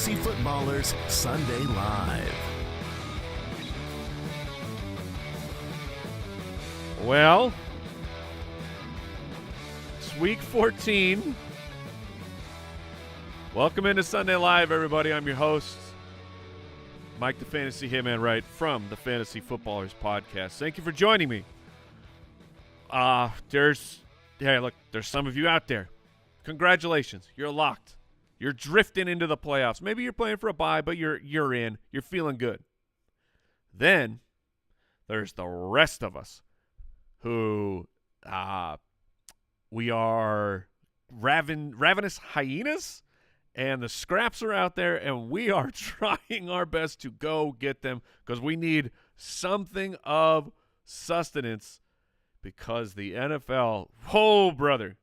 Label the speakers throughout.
Speaker 1: Fantasy Footballers Sunday Live.
Speaker 2: Well, it's week 14. Welcome into Sunday Live, everybody. I'm your host, Mike the Fantasy Hitman Wright from the Fantasy Footballers Podcast. Thank you for joining me. There's some of you out there. Congratulations. You're locked. You're drifting into the playoffs. Maybe you're playing for a bye, but you're in. You're feeling good. Then there's the rest of us who we are ravenous hyenas, and the scraps are out there, and we are trying our best to go get them because we need something of sustenance because the NFL, oh, brother,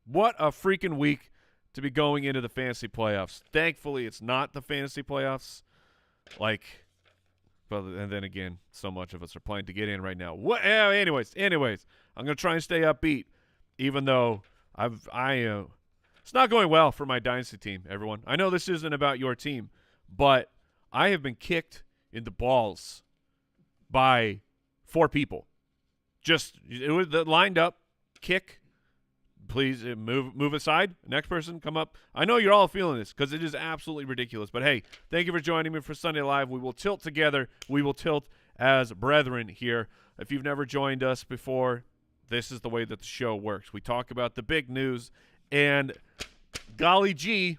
Speaker 2: what a freaking week to be going into the fantasy playoffs. Thankfully, it's not the fantasy playoffs. And then again, so much of us are playing to get in right now. Anyways, I'm going to try and stay upbeat, even though it's not going well for my dynasty team, everyone. I know this isn't about your team, but I have been kicked in the balls by 4 people. It was lined up, kick. Please move aside. Next person, come up. I know you're all feeling this because it is absolutely ridiculous. But, hey, thank you for joining me for Sunday Live. We will tilt together. We will tilt as brethren here. If you've never joined us before, this is the way that the show works. We talk about the big news, and golly gee,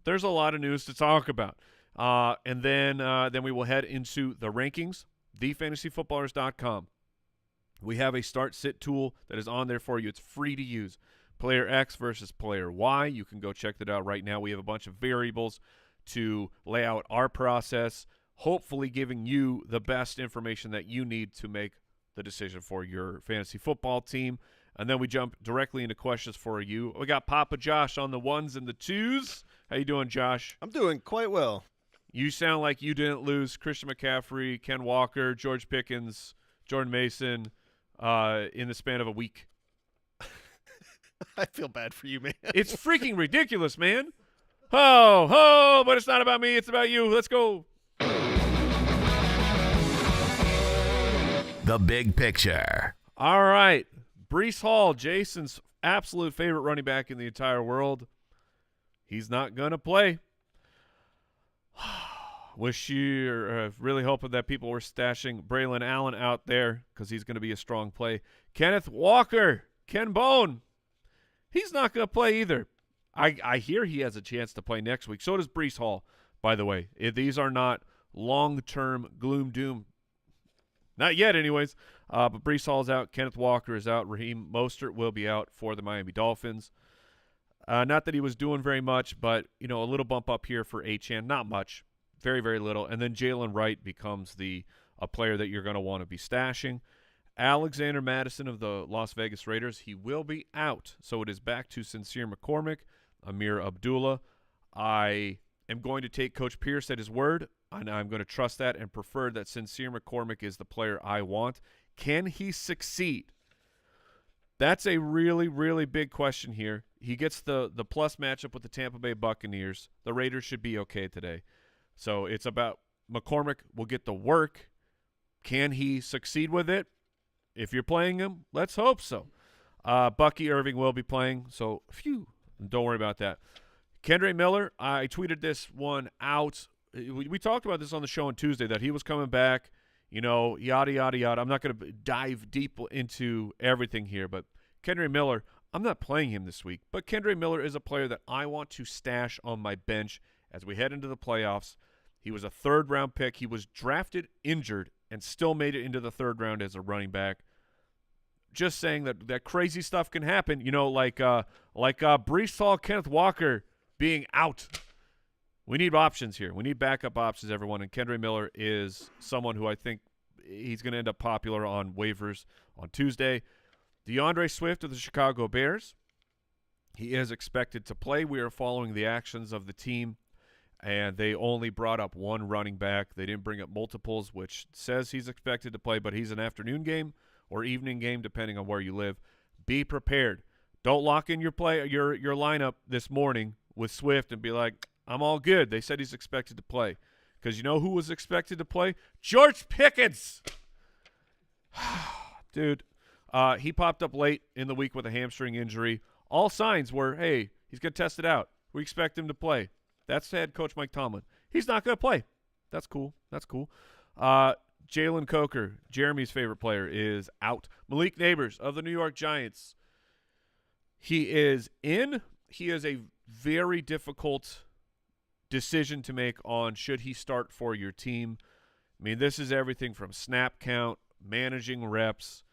Speaker 2: there's a lot of news to talk about. And then we will head into the rankings, thefantasyfootballers.com. We have a start-sit tool that is on there for you. It's free to use. Player X versus Player Y. You can go check that out right now. We have a bunch of variables to lay out our process, hopefully giving you the best information that you need to make the decision for your fantasy football team. And then we jump directly into questions for you. We got Papa Josh on the ones and the twos. How you doing, Josh?
Speaker 3: I'm doing quite well.
Speaker 2: You sound like you didn't lose Christian McCaffrey, Ken Walker, George Pickens, Jordan Mason in the span of a week.
Speaker 3: I feel bad for you, man.
Speaker 2: It's freaking ridiculous, man. Ho, but it's not about me. It's about you. Let's go.
Speaker 1: The big picture.
Speaker 2: All right. Breece Hall, Jason's absolute favorite running back in the entire world. He's not going to play. Wish you are really hoping that people were stashing Braylon Allen out there because he's going to be a strong play. Kenneth Walker, Ken Bone, he's not going to play either. I hear he has a chance to play next week. So does Breece Hall, by the way. These are not long-term gloom doom. Not yet, anyways. But Breece Hall's out. Kenneth Walker is out. Raheem Mostert will be out for the Miami Dolphins. Not that he was doing very much, but, a little bump up here for Achane. Not much. Very, very little. And then Jalen Wright becomes a player that you're going to want to be stashing. Alexander Madison of the Las Vegas Raiders, he will be out. So it is back to Sincere McCormick, Amir Abdullah. I am going to take Coach Pierce at his word, and I'm going to trust that and prefer that Sincere McCormick is the player I want. Can he succeed? That's a really, really big question here. He gets the plus matchup with the Tampa Bay Buccaneers. The Raiders should be okay today. So it's about McCormick will get the work. Can he succeed with it? If you're playing him, let's hope so. Bucky Irving will be playing, so don't worry about that. Kendre Miller, I tweeted this one out. We talked about this on the show on Tuesday, that he was coming back, yada, yada, yada. I'm not going to dive deep into everything here, but Kendre Miller, I'm not playing him this week, but Kendre Miller is a player that I want to stash on my bench as we head into the playoffs. He was a third-round pick. He was drafted injured and still made it into the third round as a running back. Just saying that crazy stuff can happen, like Breece Hall, Kenneth Walker being out. We need options here. We need backup options, everyone, and Kendre Miller is someone who I think he's going to end up popular on waivers on Tuesday. DeAndre Swift of the Chicago Bears, he is expected to play. We are following the actions of the team, and they only brought up one running back. They didn't bring up multiples, which says he's expected to play, but he's an afternoon game or evening game, depending on where you live. Be prepared. Don't lock in your lineup this morning with Swift and be like, I'm all good. They said he's expected to play. Because you know who was expected to play? George Pickens. Dude, he popped up late in the week with a hamstring injury. All signs were, hey, he's going to test it out. We expect him to play. That's head coach Mike Tomlin. He's not going to play. That's cool. Jalen Coker, Jeremy's favorite player, is out. Malik Neighbors of the New York Giants. He is in. He is a very difficult decision to make on should he start for your team. I mean, this is everything from snap count, managing reps.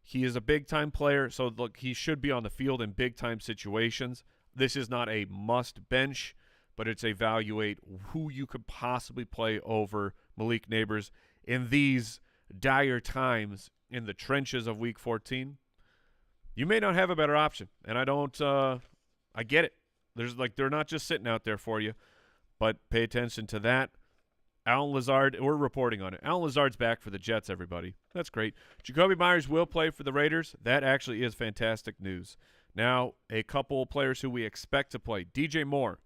Speaker 2: He is a big-time player, so look, he should be on the field in big-time situations. This is not a must bench, but it's evaluate who you could possibly play over Malik Neighbors in these dire times in the trenches of Week 14. You may not have a better option, and I get it. They're not just sitting out there for you, but pay attention to that. Alan Lazard, we're reporting on it. Alan Lazard's back for the Jets, everybody. That's great. Jacoby Myers will play for the Raiders. That actually is fantastic news. Now, a couple players who we expect to play. DJ Moore,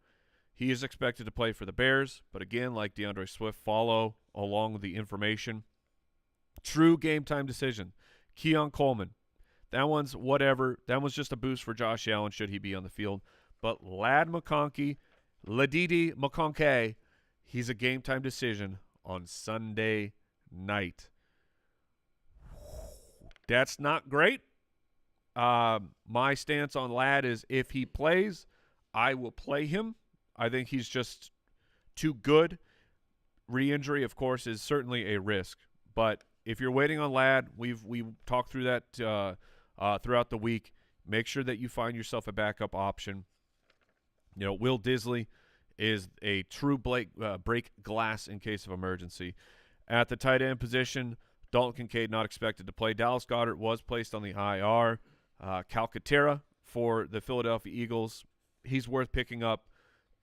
Speaker 2: he is expected to play for the Bears, but again, like DeAndre Swift, follow along with the information. True game time decision. Keon Coleman, that one's whatever. That one's just a boost for Josh Allen should he be on the field. But Ladidi McConkey, he's a game time decision on Sunday night. That's not great. My stance on Ladd is if he plays, I will play him. I think he's just too good. Re-injury, of course, is certainly a risk. But if you're waiting on Ladd, we've talked through that throughout the week. Make sure that you find yourself a backup option. You know, Will Disley is a true break glass in case of emergency. At the tight end position, Dalton Kincaid not expected to play. Dallas Goedert was placed on the IR. Calcaterra for the Philadelphia Eagles, he's worth picking up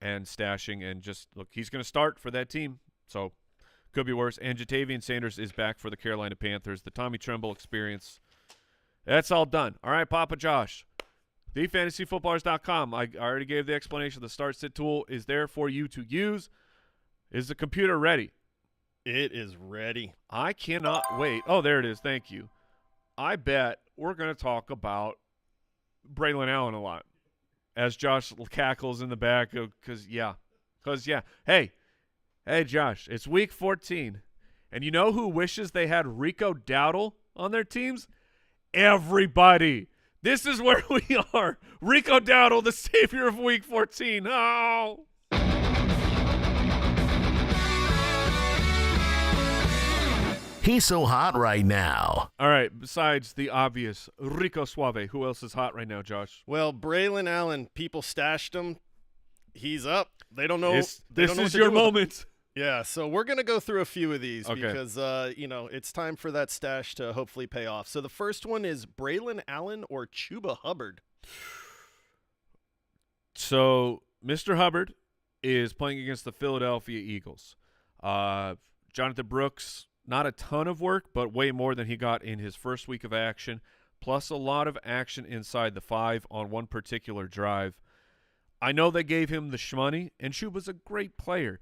Speaker 2: and stashing. And just, look, he's going to start for that team, so could be worse. And Jatavian Sanders is back for the Carolina Panthers. The Tommy Tremble experience, that's all done. All right, Papa Josh. TheFantasyFootballers.com. I already gave the explanation. The start-sit tool is there for you to use. Is the computer ready?
Speaker 3: It is ready.
Speaker 2: I cannot wait. Oh, there it is. Thank you. I bet we're going to talk about Braylon Allen a lot as Josh cackles in the back because, yeah. Hey, Josh, it's Week 14, and you know who wishes they had Rico Dowdle on their teams? Everybody. This is where we are. Rico Dowdle, the savior of Week 14. Oh!
Speaker 1: He's so hot right now.
Speaker 2: All right, besides the obvious Rico Suave, who else is hot right now, Josh?
Speaker 3: Well, Braylon Allen, people stashed him. He's up. They don't know.
Speaker 2: This
Speaker 3: don't know
Speaker 2: is
Speaker 3: what to
Speaker 2: your
Speaker 3: do with him.
Speaker 2: moment.
Speaker 3: Yeah, so we're going to go through a few of these
Speaker 2: Okay.
Speaker 3: because, it's time for that stash to hopefully pay off. So the first one is Braylon Allen or Chuba Hubbard.
Speaker 2: So Mr. Hubbard is playing against the Philadelphia Eagles. Jonathan Brooks, not a ton of work, but way more than he got in his first week of action, plus a lot of action inside the 5 on one particular drive. I know they gave him the shmoney, and Chuba's a great player.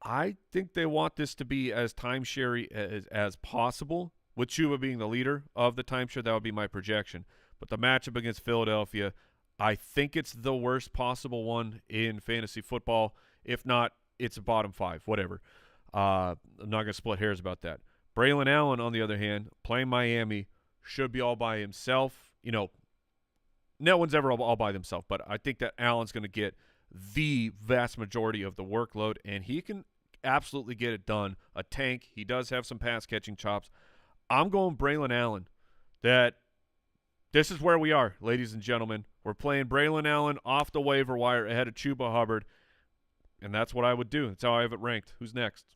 Speaker 2: I think they want this to be as timeshare as possible, with Chuba being the leader of the timeshare. That would be my projection. But the matchup against Philadelphia, I think it's the worst possible one in fantasy football. If not, it's a bottom 5, whatever. I'm not going to split hairs about that. Braylon Allen, on the other hand, playing Miami, should be all by himself. You know, no one's ever all by themselves, but I think that Allen's going to get the vast majority of the workload, and he can absolutely get it done. A tank. He does have some pass-catching chops. I'm going Braylon Allen. This is where we are, ladies and gentlemen. We're playing Braylon Allen off the waiver wire ahead of Chuba Hubbard, and that's what I would do. That's how I have it ranked. Who's next?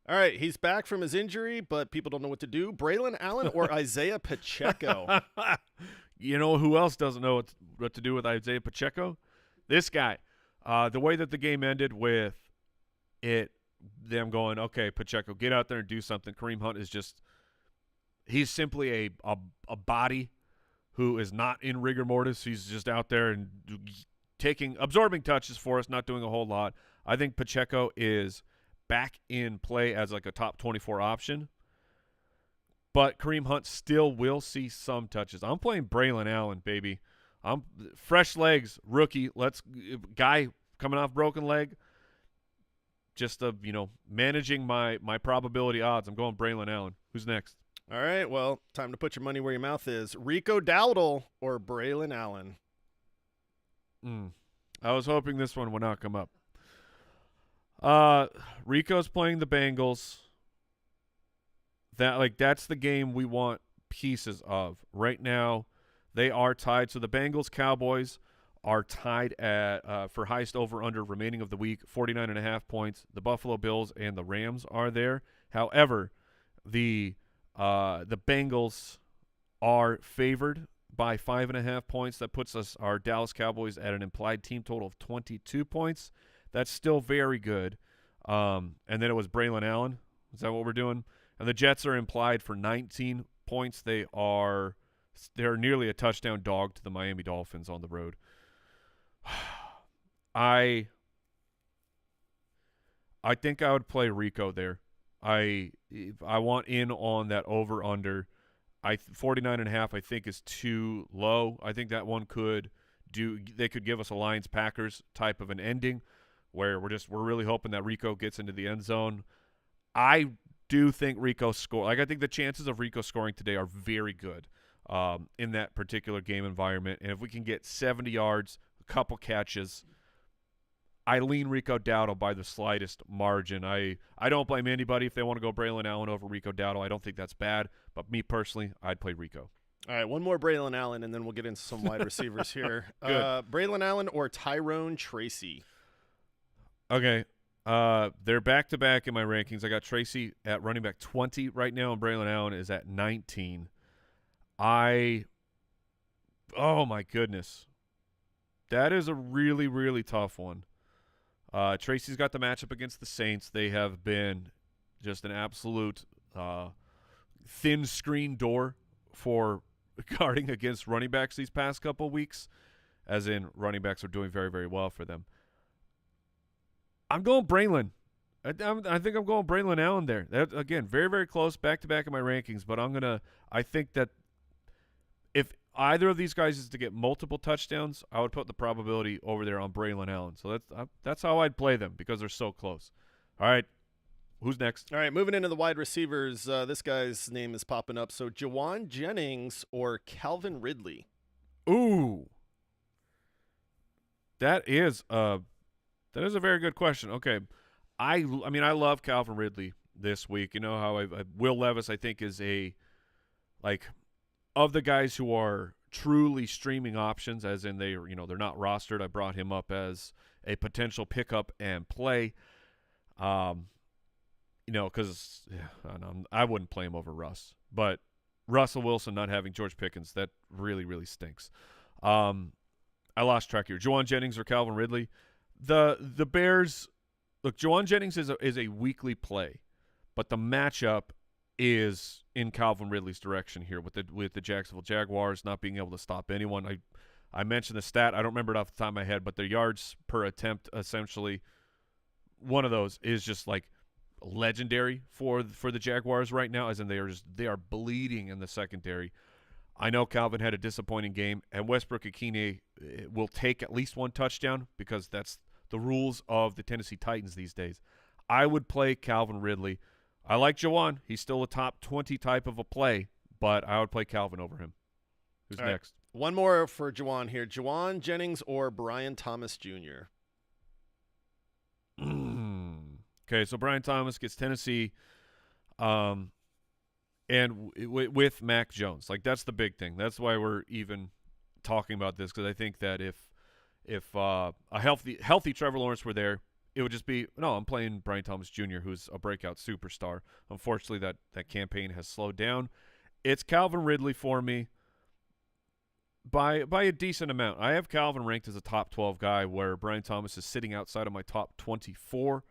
Speaker 3: All right, he's back from his injury, but people don't know what to do. Braylon Allen or Isaiah Pacheco?
Speaker 2: You know who else doesn't know what to do with Isaiah Pacheco? This guy. The way that the game ended with them going, okay, Pacheco, get out there and do something. Kareem Hunt is he's simply a body who is not in rigor mortis. He's just out there and absorbing touches for us, not doing a whole lot. I think Pacheco is back in play as like a top 24 option. But Kareem Hunt still will see some touches. I'm playing Braylon Allen, baby. I'm fresh legs, rookie. Guy coming off broken leg. Just managing my probability odds. I'm going Braylon Allen. Who's next?
Speaker 3: All right, well, time to put your money where your mouth is. Rico Dowdle or Braylon Allen?
Speaker 2: I was hoping this one would not come up. Rico's playing the Bengals. That's the game we want pieces of. Right now, they are tied. So the Bengals, Cowboys are tied at for highest over-under remaining of the week, 49.5 points. The Buffalo Bills and the Rams are there. However, the Bengals are favored by 5.5 points. That puts our Dallas Cowboys at an implied team total of 22 points. That's still very good. And then it was Braylon Allen. Is that what we're doing? And the Jets are implied for 19 points. They're nearly a touchdown dog to the Miami Dolphins on the road. I think I would play Rico there. I want in on that over under. 49.5 I think is too low. I think that one they could give us a Lions Packers type of an ending where we're really hoping that Rico gets into the end zone. I do think Rico score. I think the chances of Rico scoring today are very good in that particular game environment. And if we can get 70 yards, a couple catches, I lean Rico Dowdle by the slightest margin. I don't blame anybody if they want to go Braylon Allen over Rico Dowdle. I don't think that's bad. But me personally, I'd play Rico.
Speaker 3: All right, one more Braylon Allen, and then we'll get into some wide receivers here. Braylon Allen or Tyrone Tracy?
Speaker 2: Okay. They're back-to-back in my rankings. I got Tracy at running back 20 right now, and Braylon Allen is at 19. Oh, my goodness. That is a really, really tough one. Tracy's got the matchup against the Saints. They have been just an absolute thin screen door for guarding against running backs these past couple weeks, as in running backs are doing very, very well for them. I'm going Braylon. I think I'm going Braylon Allen there. That, again, very, very close, back-to-back in my rankings, but I think that if either of these guys is to get multiple touchdowns, I would put the probability over there on Braylon Allen. So that's how I'd play them because they're so close. All right, who's next?
Speaker 3: All right, moving into the wide receivers. This guy's name is popping up. So Jawan Jennings or Calvin Ridley?
Speaker 2: Ooh, that is a very good question. Okay, I love Calvin Ridley this week. You know how Will Levis I think is of the guys who are truly streaming options, as in they're not rostered. I brought him up as a potential pickup and play. Because I wouldn't play him over Russ, but Russell Wilson not having George Pickens, that really, really stinks. I lost track here. Jawan Jennings or Calvin Ridley? The Bears, look, Jawan Jennings is a weekly play, but the matchup is in Calvin Ridley's direction here with the Jacksonville Jaguars not being able to stop anyone. I mentioned the stat. I don't remember it off the top of my head, but their yards per attempt, essentially, one of those is just like legendary for the Jaguars right now, as in they are bleeding in the secondary. I know Calvin had a disappointing game, and Westbrook-Ikine will take at least one touchdown because that's the rules of the Tennessee Titans these days. I would play Calvin Ridley. I like Jawan. He's still a top 20 type of a play, but I would play Calvin over him. Who's next?
Speaker 3: One more for Jawan here. Jawan Jennings or Brian Thomas Jr.?
Speaker 2: Okay, so Brian Thomas gets Tennessee and with Mac Jones. That's the big thing. That's why we're even talking about this, because I think that if a healthy Trevor Lawrence were there, it would just be, no, I'm playing Brian Thomas Jr., who's a breakout superstar. Unfortunately, that campaign has slowed down. It's Calvin Ridley for me by a decent amount. I have Calvin ranked as a top 12 guy, where Brian Thomas is sitting outside of my top 24.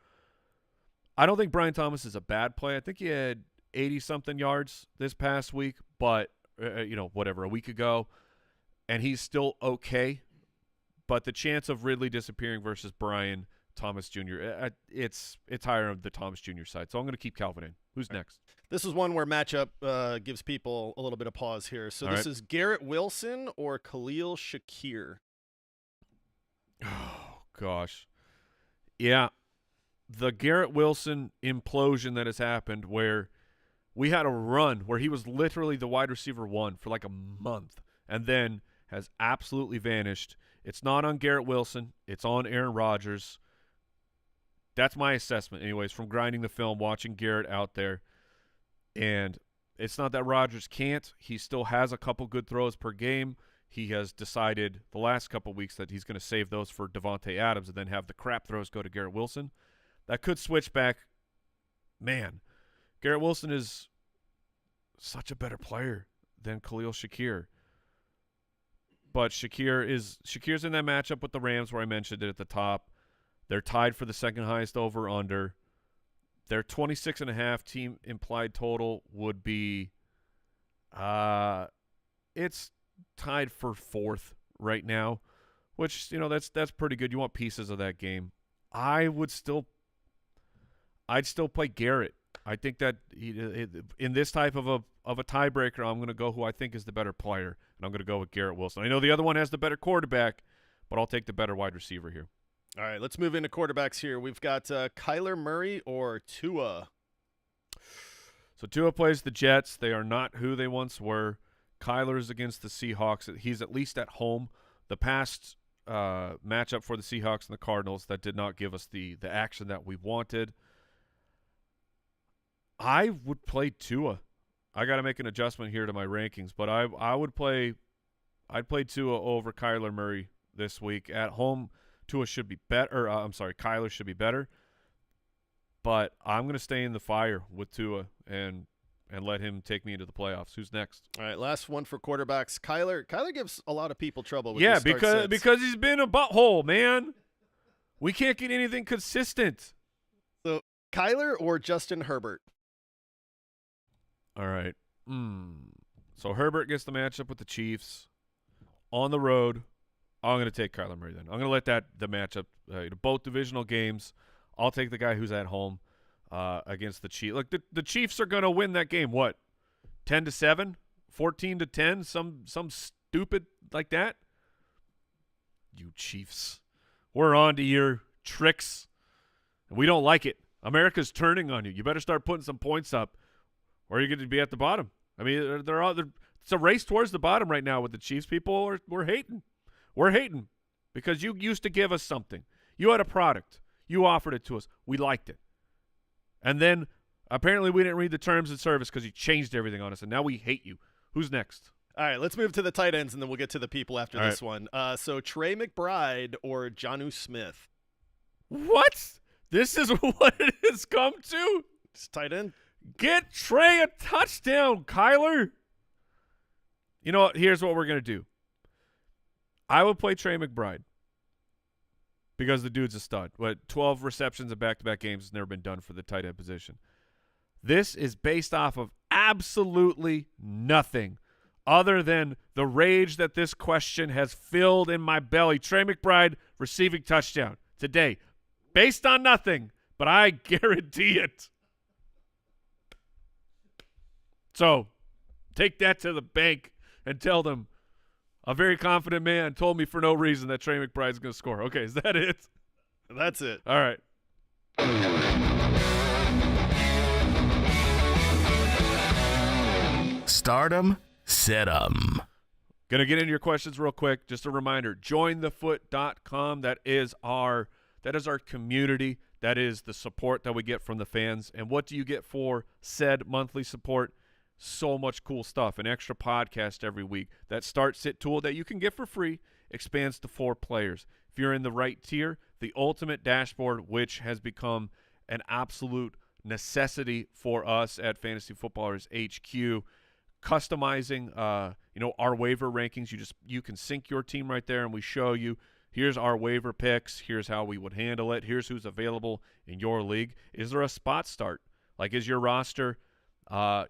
Speaker 2: I don't think Brian Thomas is a bad play. I think he had 80-something yards this past week, but, a week ago, and he's still okay. But the chance of Ridley disappearing versus Brian, Thomas Jr. It's higher on the Thomas Jr. side, so I'm going to keep Calvin in. Who's next?
Speaker 3: This is one where matchup gives people a little bit of pause here. So this is Garrett Wilson or Khalil Shakir.
Speaker 2: Oh, gosh. Yeah. The Garrett Wilson implosion that has happened where we had a run where he was literally the wide receiver 1 for like a month and then has absolutely vanished. It's not on Garrett Wilson. It's on Aaron Rodgers. That's my assessment anyways from grinding the film, watching Garrett out there. And it's not that Rodgers can't. He still has a couple good throws per game. He has decided the last couple weeks that he's going to save those for Devontae Adams and then have the crap throws go to Garrett Wilson. That could switch back. Man, Garrett Wilson is such a better player than Khalil Shakir. But Shakir's in that matchup with the Rams where I mentioned it at the top. They're tied for the second highest over-under. Their 26.5 team implied total would be it's tied for 4th right now, which, that's pretty good. You want pieces of that game. I'd still play Garrett. I think that in this type of a tiebreaker, I'm going to go who I think is the better player, and I'm going to go with Garrett Wilson. I know the other one has the better quarterback, but I'll take the better wide receiver here.
Speaker 3: All right, let's move into quarterbacks here. We've got Kyler Murray or Tua.
Speaker 2: So Tua plays the Jets. They are not who they once were. Kyler's against the Seahawks. He's at least at home. The past matchup for the Seahawks and the Cardinals, that did not give us the action that we wanted. I would play Tua. I got to make an adjustment here to my rankings, but I'd play Tua over Kyler Murray this week. At home, Tua should be better. Kyler should be better. But I'm going to stay in the fire with Tua and let him take me into the playoffs. Who's next?
Speaker 3: All right, last one for quarterbacks. Kyler gives a lot of people trouble with his start sets.
Speaker 2: because he's been a butthole, man. We can't get anything consistent.
Speaker 3: So Kyler or Justin Herbert?
Speaker 2: All right. So Herbert gets the matchup with the Chiefs on the road. I'm going to take Kyler Murray then. I'm going to let the matchup, both divisional games. I'll take the guy who's at home against the Chiefs. Look, the Chiefs are going to win that game. What? 10-7, 14-10, some stupid like that. You Chiefs, we're on to your tricks, and we don't like it. America's turning on you. You better start putting some points up, or you're going to be at the bottom. I mean, it's a race towards the bottom right now with the Chiefs. People we're hating. We're hating because you used to give us something. You had a product. You offered it to us. We liked it. And then apparently we didn't read the terms of service because you changed everything on us, and now we hate you. Who's next?
Speaker 3: All right, let's move to the tight ends, and then we'll get to the people after this one. So Trey McBride or Jonnu Smith?
Speaker 2: What? This is what it has come to?
Speaker 3: It's tight end.
Speaker 2: Get Trey a touchdown, Kyler. You know what? Here's what we're going to do. I would play Trey McBride because the dude's a stud. 12 receptions in back-to-back games has never been done for the tight end position. This is based off of absolutely nothing other than the rage that this question has filled in my belly. Trey McBride receiving touchdown today. Based on nothing, but I guarantee it. So take that to the bank and tell them a very confident man told me for no reason that Trey McBride's going to score. Okay, is that it?
Speaker 3: That's it.
Speaker 2: All right.
Speaker 1: Stardom, Set'em.
Speaker 2: Going to get into your questions real quick. Just a reminder, jointhefoot.com. That is our community. That is the support that we get from the fans. And what do you get for said monthly support? So much cool stuff. An extra podcast every week. That start sit tool that you can get for free expands to 4 players. If you're in the right tier, the ultimate dashboard, which has become an absolute necessity for us at Fantasy Footballers HQ. Customizing our waiver rankings. You can sync your team right there, and we show you here's our waiver picks, here's how we would handle it, here's who's available in your league. Is there a spot start? Like, is your roster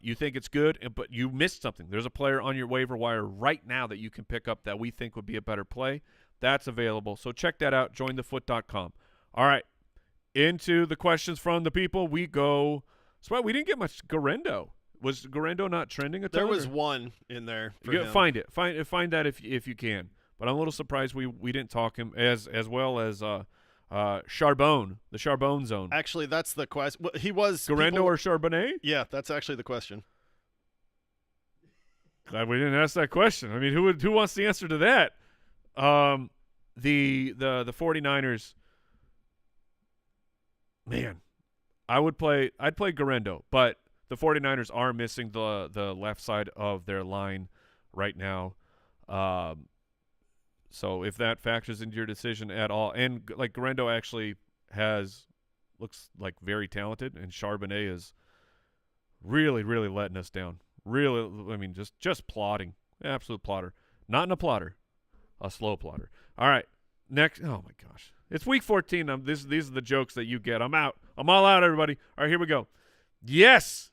Speaker 2: you think it's good, but you missed something? There's a player on your waiver wire right now that you can pick up that we think would be a better play. That's available. So check that out, jointhefoot.com. All right, into the questions from the people. We go. So we didn't get much Garendo. Was Garendo not trending at all?
Speaker 3: There was one in there. For him.
Speaker 2: Find it. Find that if you can. But I'm a little surprised we didn't talk him as well as Charbonne, the Charbonne zone.
Speaker 3: Actually, that's the question. Well, he was
Speaker 2: Garendo or Charbonnet?
Speaker 3: Yeah, that's actually the question.
Speaker 2: Glad we didn't ask that question. I mean, who wants the answer to that? The 49ers. Man, I'd play Garendo, but the 49ers are missing the left side of their line right now. So if that factors into your decision at all, and like Garendo actually looks like very talented, and Charbonnet is really, really letting us down. Really, I mean, just plodding, absolute plotter. Not in a plotter, a slow plotter. All right, next. Oh my gosh, it's week 14. These are the jokes that you get. I'm out. I'm all out, everybody. All right, here we go. Yes,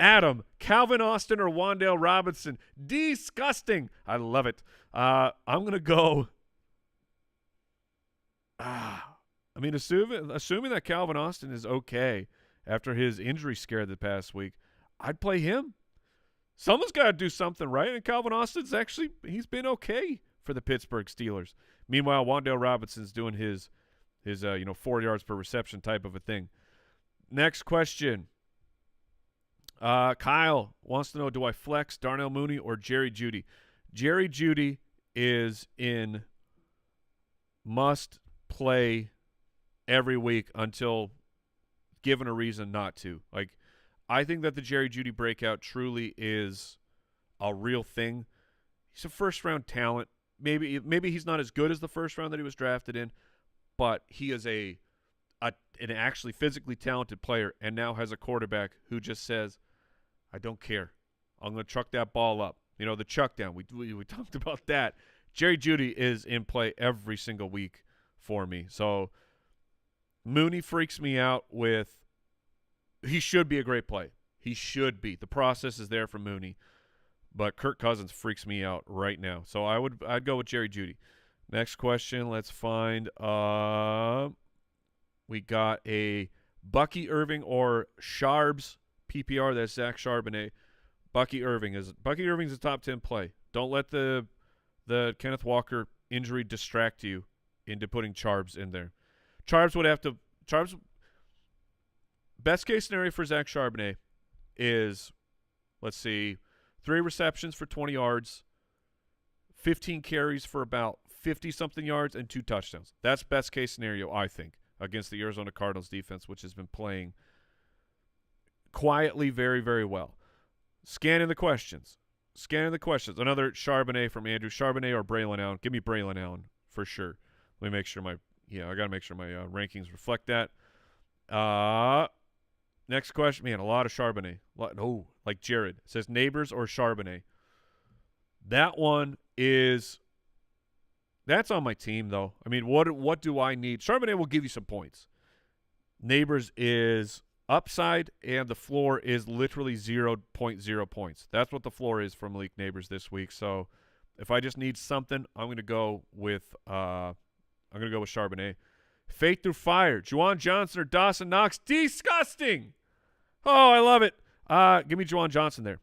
Speaker 2: Adam, Calvin Austin or Wan'Dale Robinson. Disgusting. I love it. I'm gonna go. I mean, assuming that Calvin Austin is okay after his injury scare the past week, I'd play him. Someone's got to do something right, and Calvin Austin's he's been okay for the Pittsburgh Steelers. Meanwhile, Wan'Dale Robinson's doing his 4 yards per reception type of a thing. Next question. Kyle wants to know, do I flex Darnell Mooney or Jerry Jeudy? Jerry Jeudy is in must play every week until given a reason not to. Like, I think that the Jerry Jeudy breakout truly is a real thing. He's a first-round talent. Maybe he's not as good as the first round that he was drafted in, but he is an actually physically talented player and now has a quarterback who just says, I don't care. I'm going to truck that ball up. You know, the chuck down. We talked about that. Jerry Jeudy is in play every single week for me. So Mooney freaks me out with he should be a great play. He should be. The process is there for Mooney. But Kirk Cousins freaks me out right now. So I'd go with Jerry Jeudy. Next question, let's find we got a Bucky Irving or Sharbs PPR. That's Zach Charbonnet. Bucky Irving's a top 10 play. Don't let the Kenneth Walker injury distract you into putting Charbs in there. Charbs best case scenario for Zach Charbonnet is, let's see, 3 receptions for 20 yards, 15 carries for about 50-something yards, and 2 touchdowns. That's best case scenario, I think, against the Arizona Cardinals defense, which has been playing quietly very, very well. Scanning the questions. Another Charbonnet from Andrew. Charbonnet or Braylon Allen? Give me Braylon Allen for sure. Let me make sure I got to make sure my rankings reflect that. Next question. Man, a lot of Charbonnet. Like Jared. It says Neighbors or Charbonnet. That one is – that's on my team, though. I mean, what do I need? Charbonnet will give you some points. Neighbors is upside, and the floor is literally 0.0 points. That's what the floor is from Malik Neighbors this week. So if I just need something, I'm going to go with Charbonnet. Faith through fire. Juwan Johnson or Dawson Knox. Disgusting. Oh, I love it. Give me Juwan Johnson there.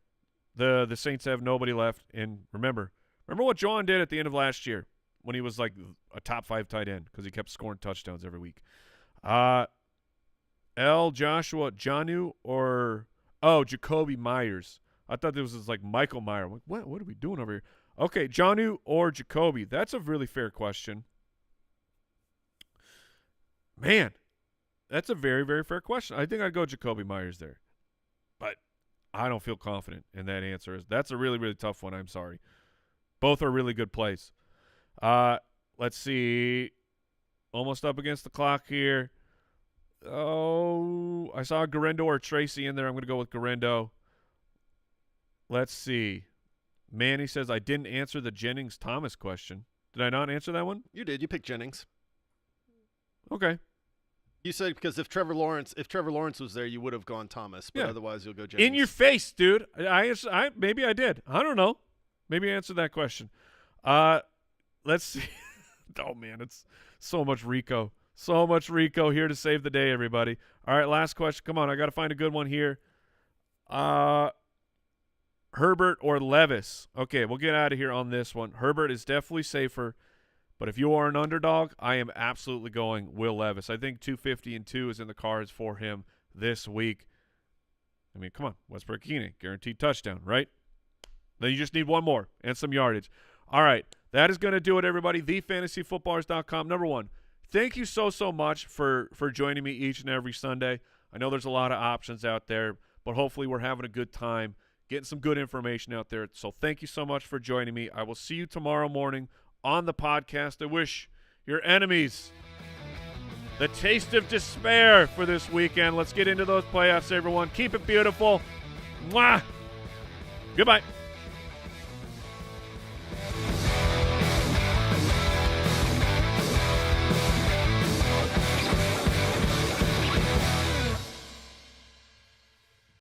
Speaker 2: The Saints have nobody left. And remember what Juwan did at the end of last year when he was like a top 5 tight end because he kept scoring touchdowns every week. Joshua Janu or Jacoby Myers. I thought this was like Michael Meyer. I'm like, what are we doing over here? Okay, Janu or Jacoby. That's a really fair question. Man, that's a very, very fair question. I think I'd go Jacoby Myers there. But I don't feel confident in that answer. That's a really, really tough one. I'm sorry. Both are really good plays. Let's see. Almost up against the clock here. Oh, I saw Garendo or Tracy in there. I'm going to go with Garendo. Let's see. Manny says, I didn't answer the Jennings-Thomas question. Did I not answer that one?
Speaker 3: You did. You picked Jennings.
Speaker 2: Okay.
Speaker 3: You said because if Trevor Lawrence was there, you would have gone Thomas, but otherwise you'll go Jennings.
Speaker 2: In your face, dude. Maybe I did. I don't know. Maybe I answered that question. Let's see. Oh man, it's so much Rico. So much Rico here to save the day, everybody. All right, last question. Come on, I got to find a good one here. Herbert or Levis? Okay, we'll get out of here on this one. Herbert is definitely safer, but if you are an underdog, I am absolutely going Will Levis. I think 250-2 is in the cards for him this week. I mean, come on, Westbrook Keenan, guaranteed touchdown, right? Then you just need one more and some yardage. All right, that is going to do it, everybody. TheFantasyFootballers.com. Number one, thank you so much for joining me each and every Sunday. I know there's a lot of options out there, but hopefully we're having a good time, getting some good information out there. So thank you so much for joining me. I will see you tomorrow morning on the podcast. I wish your enemies the taste of despair for this weekend. Let's get into those playoffs, everyone. Keep it beautiful. Mwah! Goodbye.